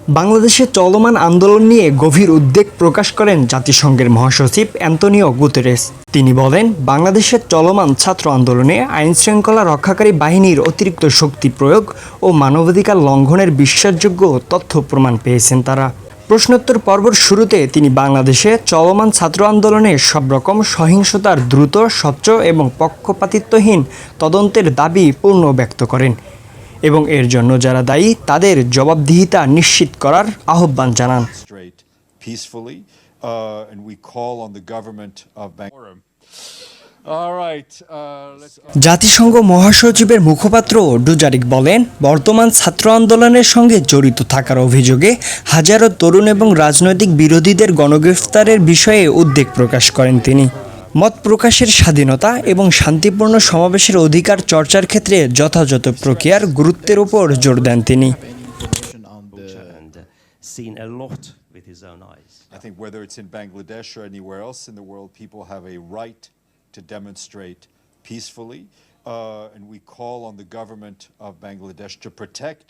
বাংলাদেশের চলমান আন্দোলন নিয়ে গভীর উদ্বেগ প্রকাশ করেন জাতিসংঘের মহাসচিব অ্যান্তোনিও গুতেরেস। তিনি বলেন, বাংলাদেশের চলমান ছাত্র আন্দোলনে আইনশৃঙ্খলা রক্ষাকারী বাহিনীর অতিরিক্ত শক্তি প্রয়োগ ও মানবাধিকার লঙ্ঘনের বিশ্বাসযোগ্য তথ্য প্রমাণ পেয়েছেন তারা। প্রশ্নোত্তর পর্বের শুরুতে তিনি বাংলাদেশে চলমান ছাত্র আন্দোলনে সব রকম সহিংসতার দ্রুত, স্বচ্ছ এবং পক্ষপাতিত্বহীন তদন্তের দাবি পূর্ণ ব্যক্ত করেন এবং এর জন্য যারা দায়ী তাদের জবাবদিহিতা নিশ্চিত করার আহ্বান জানান। জাতিসংঘ মহাসচিবের মুখপাত্র ডুজারিক বলেন, বর্তমান ছাত্র আন্দোলনের সঙ্গে জড়িত থাকার অভিযোগে হাজারো তরুণ এবং রাজনৈতিক বিরোধীদের গণগ্রেফতারের বিষয়ে উদ্বেগ প্রকাশ করেন তিনি। মত প্রকাশের স্বাধীনতা এবং শান্তিপূর্ণ সমাবেশের অধিকার চর্চার ক্ষেত্রে যথাযথ প্রক্রিয়ার গুরুত্বের উপর জোর দেন তিনি। I think whether it's in Bangladesh or anywhere else in the world, people have a right to demonstrate peacefully, and we call on the government of Bangladesh to protect